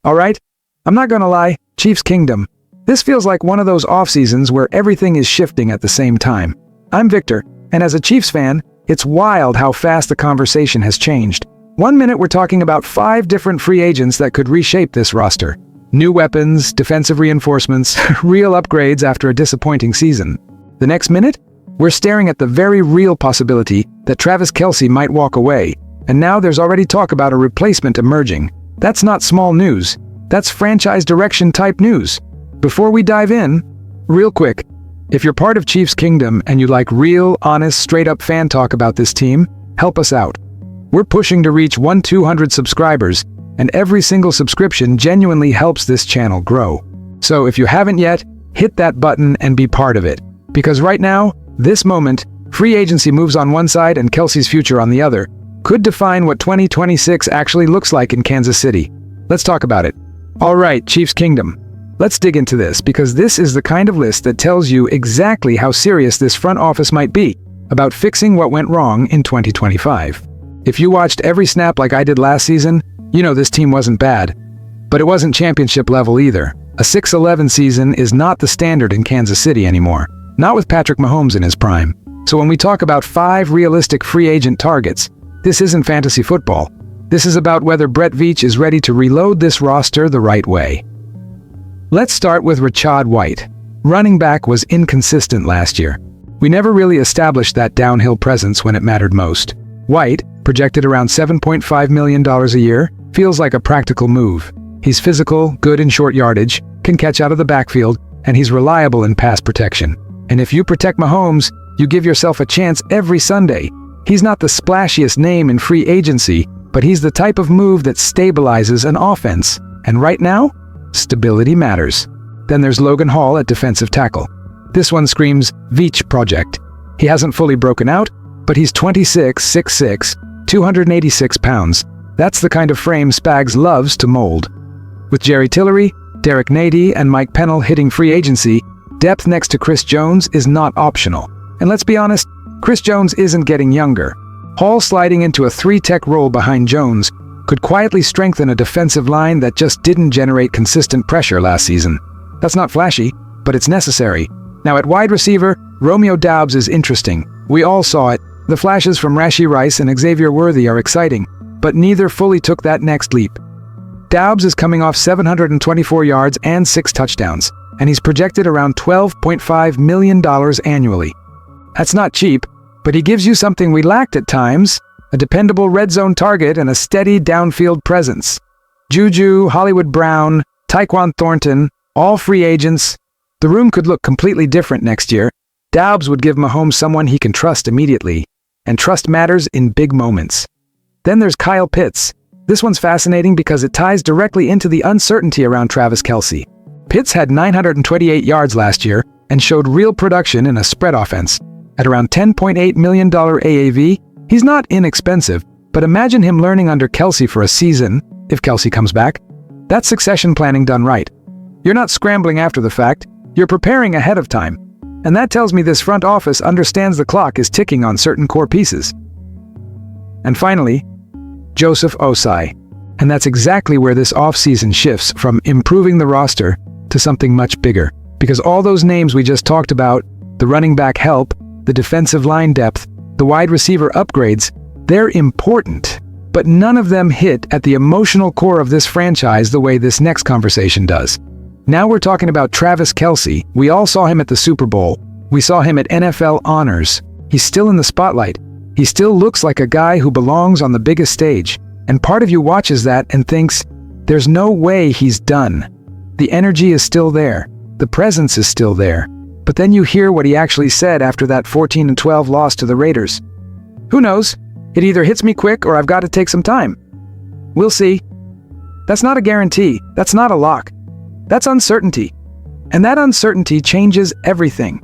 Alright? I'm not gonna lie, Chiefs Kingdom. This feels like one of those off-seasons where everything is shifting at the same time. I'm Victor, and as a Chiefs fan, it's wild how fast the conversation has changed. 1 minute we're talking about 5 different free agents that could reshape this roster. New weapons, defensive reinforcements, real upgrades after a disappointing season. The next minute, we're staring at the very real possibility that Travis Kelce might walk away, and now there's already talk about a replacement emerging. That's not small news. That's franchise direction type news. Before we dive in, real quick, if you're part of Chiefs Kingdom and you like real, honest, straight-up fan talk about this team, help us out. We're pushing to reach 200 subscribers, and every single subscription genuinely helps this channel grow. So if you haven't yet, hit that button and be part of it. Because right now, this moment, free agency moves on one side and Kelce's future on the other, could define what 2026 actually looks like in Kansas City. Let's talk about it. Alright, Chiefs Kingdom. Let's dig into this, because this is the kind of list that tells you exactly how serious this front office might be about fixing what went wrong in 2025. If you watched every snap like I did last season, you know this team wasn't bad. But it wasn't championship level either. A 6-11 season is not the standard in Kansas City anymore. Not with Patrick Mahomes in his prime. So when we talk about 5 realistic free agent targets, this isn't fantasy football. This is about whether Brett Veach is ready to reload this roster the right way. Let's start with Rachaad White. Running back was inconsistent last year. We never really established that downhill presence when it mattered most. White, projected around $7.5 million a year, feels like a practical move. He's physical, good in short yardage, can catch out of the backfield, and he's reliable in pass protection. And if you protect Mahomes, you give yourself a chance every Sunday. He's not the splashiest name in free agency, but he's the type of move that stabilizes an offense. And right now, stability matters. Then there's Logan Hall at defensive tackle. This one screams Veach project. He hasn't fully broken out, but he's 26, 6'6", 286 pounds. That's the kind of frame Spags loves to mold. With Jerry Tillery, Derek Nady, and Mike Pennell hitting free agency, depth next to Chris Jones is not optional. And let's be honest, Chris Jones isn't getting younger. Hall sliding into a 3-tech role behind Jones could quietly strengthen a defensive line that just didn't generate consistent pressure last season. That's not flashy, but it's necessary. Now at wide receiver, Romeo Doubs is interesting. We all saw it. The flashes from Rashee Rice and Xavier Worthy are exciting, but neither fully took that next leap. Doubs is coming off 724 yards and 6 touchdowns, and he's projected around $12.5 million annually. That's not cheap, but he gives you something we lacked at times: a dependable red zone target and a steady downfield presence. Juju, Hollywood Brown, Tyquan Thornton, all free agents. The room could look completely different next year. Doubs would give Mahomes someone he can trust immediately, and trust matters in big moments. Then there's Kyle Pitts. This one's fascinating because it ties directly into the uncertainty around Travis Kelce. Pitts had 928 yards last year and showed real production in a spread offense. At around $10.8 million AAV, he's not inexpensive, but imagine him learning under Kelce for a season, if Kelce comes back. That's succession planning done right. You're not scrambling after the fact, you're preparing ahead of time. And that tells me this front office understands the clock is ticking on certain core pieces. And finally, Joseph Osai. And that's exactly where this offseason shifts from improving the roster to something much bigger. Because all those names we just talked about, the running back help, the defensive line depth, the wide receiver upgrades, they're important. But none of them hit at the emotional core of this franchise the way this next conversation does. Now we're talking about Travis Kelce. We all saw him at the Super Bowl. We saw him at NFL honors. He's still in the spotlight. He still looks like a guy who belongs on the biggest stage. And part of you watches that and thinks, there's no way he's done. The energy is still there. The presence is still there. But then you hear what he actually said after that 14-12 loss to the Raiders. Who knows? It either hits me quick or I've got to take some time. We'll see. That's not a guarantee. That's not a lock. That's uncertainty. And that uncertainty changes everything.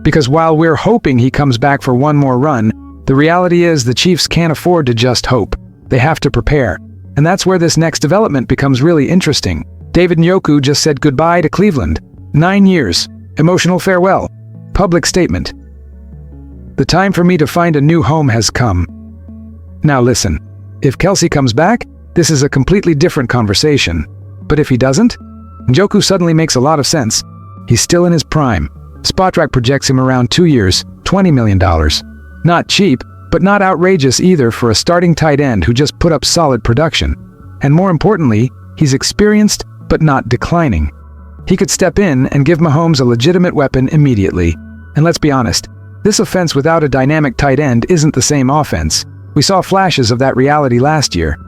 Because while we're hoping he comes back for one more run, the reality is the Chiefs can't afford to just hope. They have to prepare. And that's where this next development becomes really interesting. David Njoku just said goodbye to Cleveland. 9 years. Emotional farewell. Public statement. The time for me to find a new home has come. Now listen, if Kelce comes back, this is a completely different conversation. But if he doesn't? Njoku suddenly makes a lot of sense. He's still in his prime. Spotrac projects him around 2 years, $20 million. Not cheap, but not outrageous either for a starting tight end who just put up solid production. And more importantly, he's experienced but not declining. He could step in and give Mahomes a legitimate weapon immediately. And let's be honest, this offense without a dynamic tight end isn't the same offense. We saw flashes of that reality last year.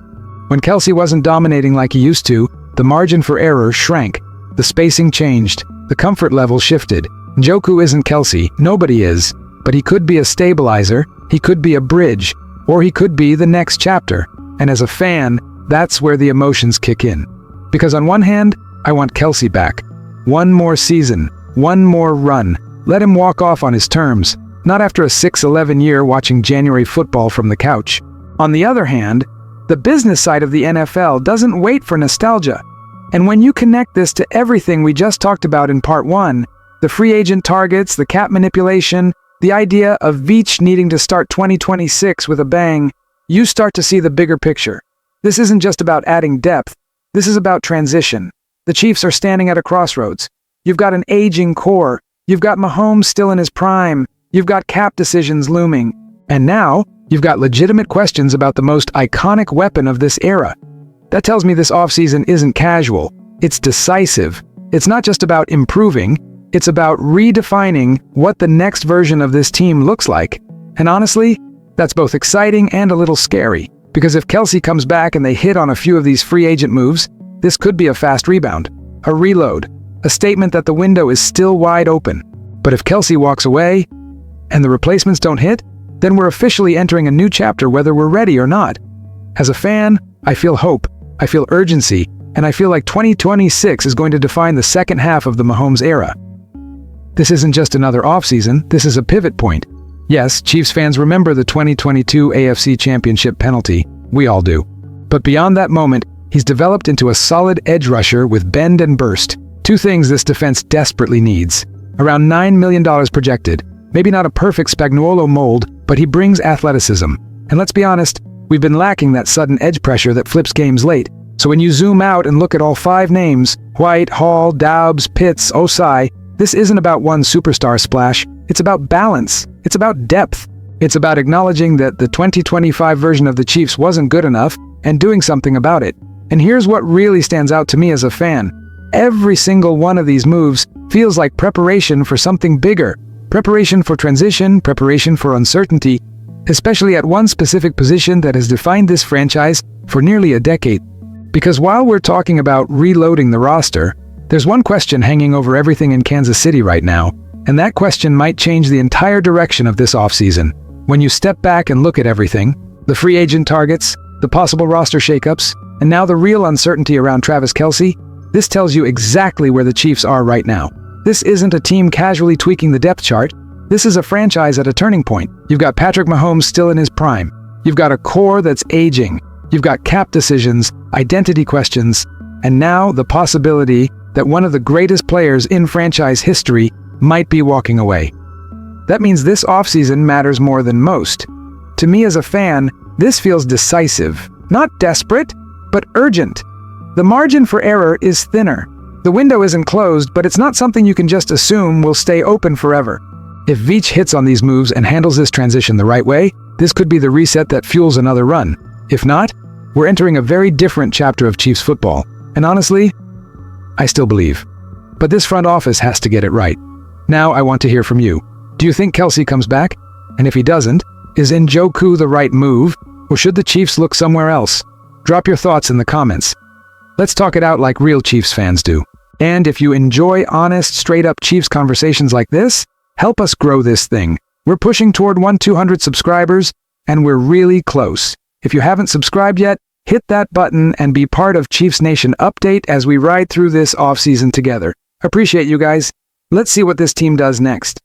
When Kelce wasn't dominating like he used to, the margin for error shrank. The spacing changed. The comfort level shifted. Njoku isn't Kelce, nobody is. But he could be a stabilizer, he could be a bridge, or he could be the next chapter. And as a fan, that's where the emotions kick in. Because on one hand, I want Kelce back. One more season, one more run. Let him walk off on his terms, not after a 6-11 year watching January football from the couch. On the other hand, the business side of the NFL doesn't wait for nostalgia. And when you connect this to everything we just talked about in part 1, the free agent targets, the cap manipulation, the idea of Veach needing to start 2026 with a bang, you start to see the bigger picture. This isn't just about adding depth, this is about transition. The Chiefs are standing at a crossroads. You've got an aging core, you've got Mahomes still in his prime, you've got cap decisions looming, and now you've got legitimate questions about the most iconic weapon of this era. That tells me this offseason isn't casual, it's decisive. It's not just about improving, it's about redefining what the next version of this team looks like. And honestly, that's both exciting and a little scary. Because if Kelce comes back and they hit on a few of these free agent moves, this could be a fast rebound, a reload, a statement that the window is still wide open. But if Kelce walks away, and the replacements don't hit, then we're officially entering a new chapter whether we're ready or not. As a fan, I feel hope, I feel urgency, and I feel like 2026 is going to define the second half of the Mahomes era. This isn't just another offseason, this is a pivot point. Yes, Chiefs fans remember the 2022 AFC Championship penalty. We all do. But beyond that moment, he's developed into a solid edge rusher with bend and burst. Two things this defense desperately needs. Around $9 million projected. Maybe not a perfect Spagnuolo mold, but he brings athleticism. And let's be honest, we've been lacking that sudden edge pressure that flips games late. So when you zoom out and look at all 5 names, White, Hall, Doubs, Pitts, Osai, this isn't about one superstar splash, it's about balance, it's about depth. It's about acknowledging that the 2025 version of the Chiefs wasn't good enough and doing something about it. And here's what really stands out to me as a fan. Every single one of these moves feels like preparation for something bigger. Preparation for transition, preparation for uncertainty, especially at one specific position that has defined this franchise for nearly a decade. Because while we're talking about reloading the roster, there's one question hanging over everything in Kansas City right now, and that question might change the entire direction of this offseason. When you step back and look at everything, the free agent targets, the possible roster shakeups, and now the real uncertainty around Travis Kelce, this tells you exactly where the Chiefs are right now. This isn't a team casually tweaking the depth chart. This is a franchise at a turning point. You've got Patrick Mahomes still in his prime. You've got a core that's aging. You've got cap decisions, identity questions, and now the possibility that one of the greatest players in franchise history might be walking away. That means this offseason matters more than most. To me as a fan, this feels decisive. Not desperate, but urgent. The margin for error is thinner. The window isn't closed, but it's not something you can just assume will stay open forever. If Veach hits on these moves and handles this transition the right way, this could be the reset that fuels another run. If not, we're entering a very different chapter of Chiefs football. And honestly, I still believe. But this front office has to get it right. Now I want to hear from you. Do you think Kelce comes back? And if he doesn't, is Njoku the right move? Or should the Chiefs look somewhere else? Drop your thoughts in the comments. Let's talk it out like real Chiefs fans do. And if you enjoy honest, straight-up Chiefs conversations like this, help us grow this thing. We're pushing toward 200 subscribers, and we're really close. If you haven't subscribed yet, hit that button and be part of Chiefs Nation Update as we ride through this offseason together. Appreciate you guys. Let's see what this team does next.